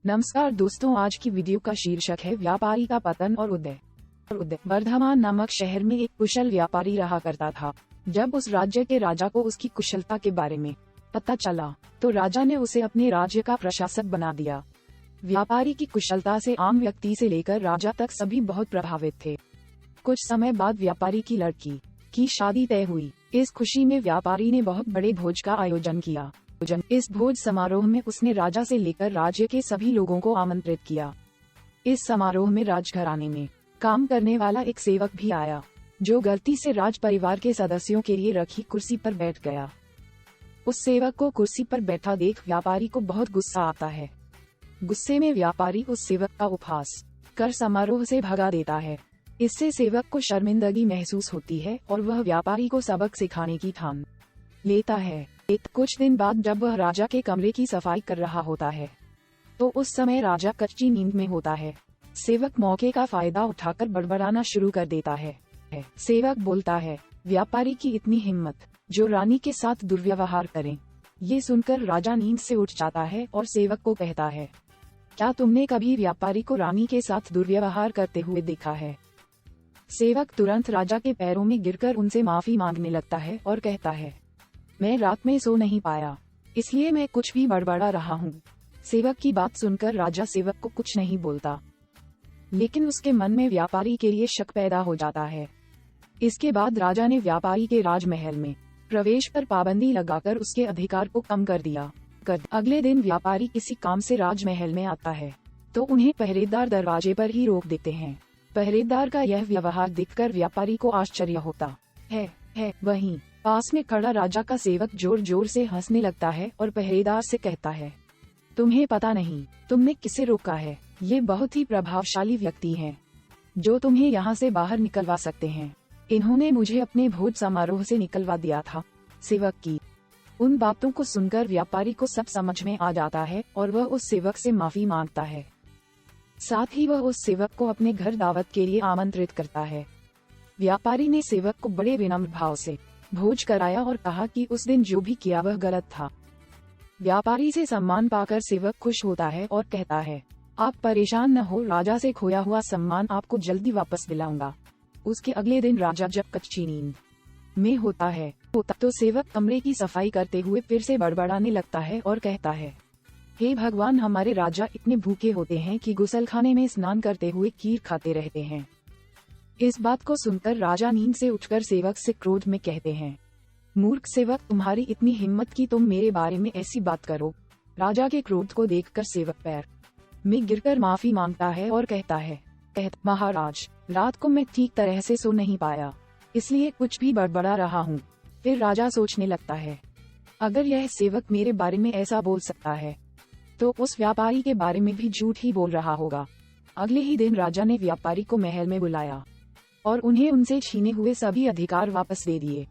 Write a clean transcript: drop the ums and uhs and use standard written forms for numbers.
नमस्कार दोस्तों, आज की वीडियो का शीर्षक है व्यापारी का पतन और उदय। वर्धमान नामक शहर में एक कुशल व्यापारी रहा करता था। जब उस राज्य के राजा को उसकी कुशलता के बारे में पता चला तो राजा ने उसे अपने राज्य का प्रशासक बना दिया। व्यापारी की कुशलता से आम व्यक्ति से लेकर राजा तक सभी बहुत प्रभावित थे। कुछ समय बाद व्यापारी की लड़की की शादी तय हुई। इस खुशी में व्यापारी ने बहुत बड़े भोज का आयोजन किया। इस भोज समारोह में उसने राजा से लेकर राज्य के सभी लोगों को आमंत्रित किया। इस समारोह में राजघराने में काम करने वाला एक सेवक भी आया, जो गलती से राज परिवार के सदस्यों के लिए रखी कुर्सी पर बैठ गया। उस सेवक को कुर्सी पर बैठा देख व्यापारी को बहुत गुस्सा आता है। गुस्से में व्यापारी उस सेवक का उपहास कर समारोह से भगा देता है। इससे सेवक को शर्मिंदगी महसूस होती है और वह व्यापारी को सबक सिखाने की ठान लेता है। कुछ दिन बाद जब वह राजा के कमरे की सफाई कर रहा होता है तो उस समय राजा कच्ची नींद में होता है। सेवक मौके का फायदा उठाकर बड़बड़ाना शुरू कर देता है। सेवक बोलता है, व्यापारी की इतनी हिम्मत, जो रानी के साथ दुर्व्यवहार करें। ये सुनकर राजा नींद से उठ जाता है और सेवक को कहता है, क्या तुमने कभी व्यापारी को रानी के साथ दुर्व्यवहार करते हुए देखा है? सेवक तुरंत राजा के पैरों में गिरकर उनसे माफी मांगने लगता है और कहता है, मैं रात में सो नहीं पाया, इसलिए मैं कुछ भी बड़बड़ा रहा हूँ। सेवक की बात सुनकर राजा सेवक को कुछ नहीं बोलता, लेकिन उसके मन में व्यापारी के लिए शक पैदा हो जाता है। इसके बाद राजा ने व्यापारी के राजमहल में प्रवेश पर पाबंदी लगाकर उसके अधिकार को कम कर दिया। अगले दिन व्यापारी किसी काम से राजमहल में आता है तो उन्हें पहरेदार दरवाजे पर ही रोक देते हैं। पहरेदार का यह व्यवहार देखकर व्यापारी को आश्चर्य होता है। वहीं पास में खड़ा राजा का सेवक जोर जोर से हंसने लगता है और पहरेदार से कहता है, तुम्हें पता नहीं तुमने किसे रोका है? ये बहुत ही प्रभावशाली व्यक्ति हैं, जो तुम्हें यहाँ से बाहर निकलवा सकते हैं। इन्होंने मुझे अपने भोज समारोह से निकलवा दिया था। सेवक की उन बातों को सुनकर व्यापारी को सब समझ में आ जाता है और वह उस सेवक से माफी मांगता है। साथ ही वह उस सेवक को अपने घर दावत के लिए आमंत्रित करता है। व्यापारी ने सेवक को बड़े विनम्र भाव से भोज कराया और कहा कि उस दिन जो भी किया वह गलत था। व्यापारी से सम्मान पाकर सेवक खुश होता है और कहता है, आप परेशान न हो, राजा से खोया हुआ सम्मान आपको जल्दी वापस दिलाऊंगा। उसके अगले दिन राजा जब कच्ची नींद में होता है तो सेवक कमरे की सफाई करते हुए फिर से बड़बड़ाने लगता है और कहता है, हे भगवान, हमारे राजा इतने भूखे होते हैं कि गुसलखाने में स्नान करते हुए खीर खाते रहते हैं। इस बात को सुनकर राजा नींद से उठकर सेवक से क्रोध में कहते हैं, मूर्ख सेवक, तुम्हारी इतनी हिम्मत कि तुम मेरे बारे में ऐसी बात करो। राजा के क्रोध को देखकर सेवक पैर में गिरकर माफी मांगता है और कहता है, महाराज, रात को मैं ठीक तरह से सो नहीं पाया, इसलिए कुछ भी बड़बड़ा रहा हूँ। फिर राजा सोचने लगता है, अगर यह सेवक मेरे बारे में ऐसा बोल सकता है तो उस व्यापारी के बारे में भी झूठ ही बोल रहा होगा। अगले ही दिन राजा ने व्यापारी को महल में बुलाया और उन्हें उनसे छीने हुए सभी अधिकार वापस दे दिए।